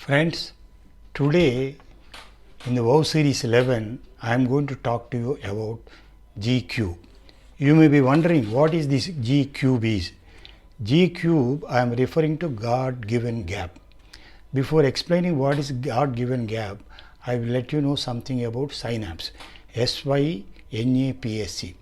Friends, today in the WOW Series 11, I am going to talk to you about G cube. You may be wondering what is this G cube is. G cube, I am referring to God-given gap. Before explaining what is God-given gap, I will let you know something about synapse. S-Y-N-A-P-S-E.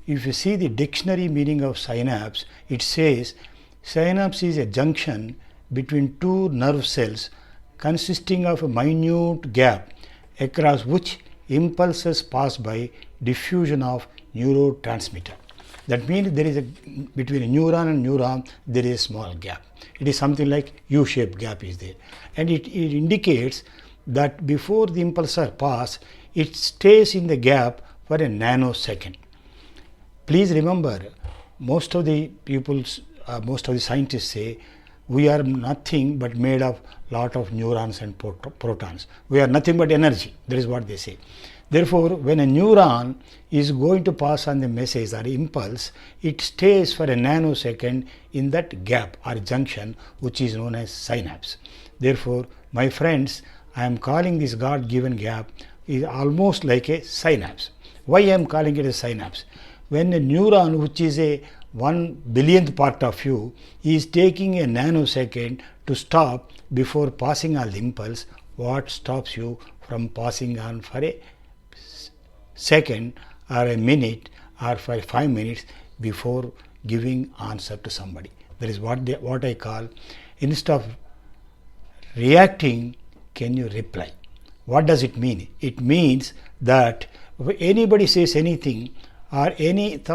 If you see the dictionary meaning of synapse, it says synapse is a junction between two nerve cells consisting of a minute gap across which impulses pass by diffusion of neurotransmitter. That means there is between a neuron and neuron there is a small gap. It is something like U-shaped gap is there, and it indicates that before the impulses pass, it stays in the gap for a nanosecond. Please remember, most of the scientists say we are nothing but made of lot of neurons and protons. We are nothing but energy. That is what they say. Therefore, when a neuron is going to pass on the message or impulse, it stays for a nanosecond in that gap or junction, which is known as synapse. Therefore, my friends, I am calling this God-given gap is almost like a synapse. Why I am calling it a synapse? When a neuron, which is a 1/1000th part of you, is taking a nanosecond to stop before passing on the impulse, what stops you from passing on for a second or a minute or for 5 minutes before giving answer to somebody? That is what I call, instead of reacting, can you reply? What does it mean? It means that if anybody says anything or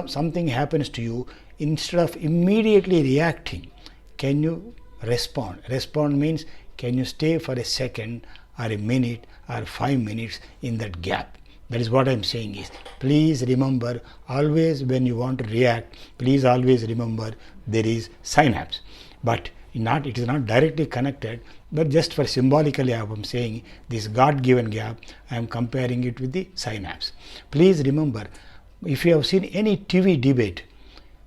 something happens to you, instead of immediately reacting, can you respond? Respond means can you stay for a second or a minute or 5 minutes in that gap? That is what I am saying is, please remember, always when you want to react, please always remember there is synapse. But it is not directly connected, but just for symbolically I am saying this God-given gap, I am comparing it with the synapse. Please remember, if you have seen any TV debate,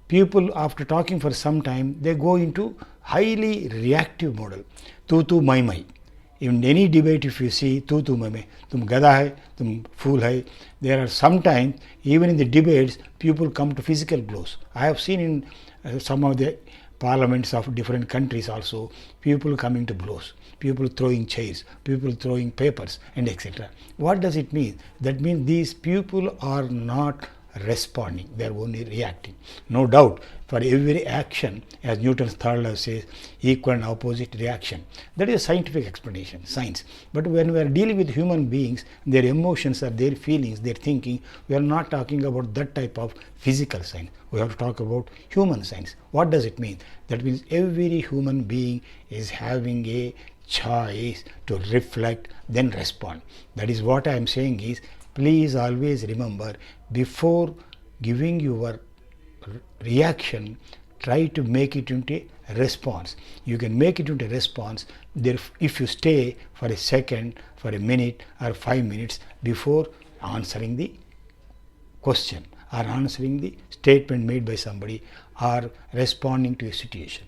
people after talking for some time, they go into highly reactive model. Tu tu mai mai. In any debate, if you see tu tu mai mai, tum gada hai, tum fool hai. There are sometimes, even in the debates, people come to physical blows. I have seen in some of the parliaments of different countries also, people coming to blows, people throwing chairs, people throwing papers, and etc. What does it mean? That means these people are not responding, they are only reacting. No doubt, for every action, as Newton's third law says, equal and opposite reaction. That is a scientific explanation, science. But when we are dealing with human beings, their emotions or their feelings, their thinking, we are not talking about that type of physical science. We have to talk about human science. What does it mean? That means every human being is having a choice to reflect, then respond. That is what I am saying is, please always remember, before giving your reaction, try to make it into a response. You can make it into a response if you stay for a second, for a minute or 5 minutes before answering the question or answering the statement made by somebody or responding to a situation.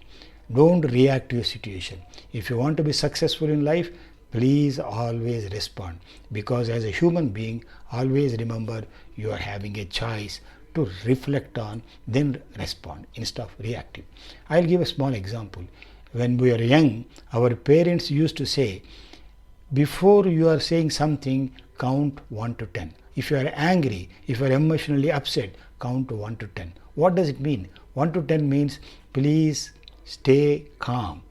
Don't react to a situation. If you want to be successful in life, please always respond, because as a human being, always remember you are having a choice to reflect on, then respond instead of reacting. I will give a small example. When we were young, our parents used to say, before you are saying something, count 1 to 10. If you are angry, if you are emotionally upset, count 1 to 10. What does it mean? 1 to 10 means please stay calm.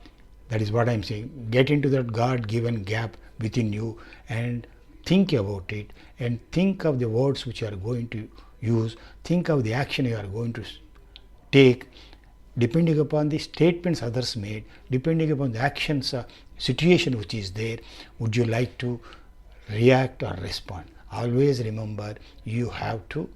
That is what I am saying. Get into that God-given gap within you and think about it, and think of the words which you are going to use, think of the action you are going to take, depending upon the statements others made, depending upon the actions, situation which is there. Would you like to react or respond? Always remember, you have to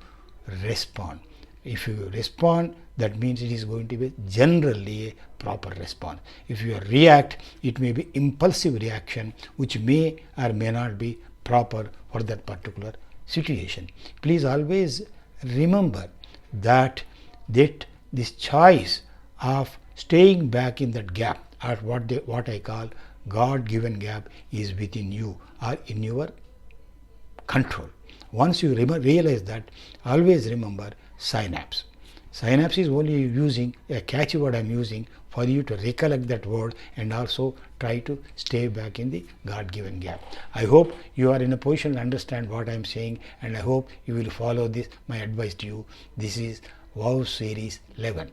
respond. If you respond, that means it is going to be generally a proper response. If you react, it may be impulsive reaction, which may or may not be proper for that particular situation. Please always remember that this choice of staying back in that gap or what I call God-given gap is within you or in your control. Once you realize that, always remember synapse. Synapse is only using a catchy word I am using for you to recollect that word and also try to stay back in the God-given gap. I hope you are in a position to understand what I am saying, and I hope you will follow this, my advice to you. This is Wow Series 11.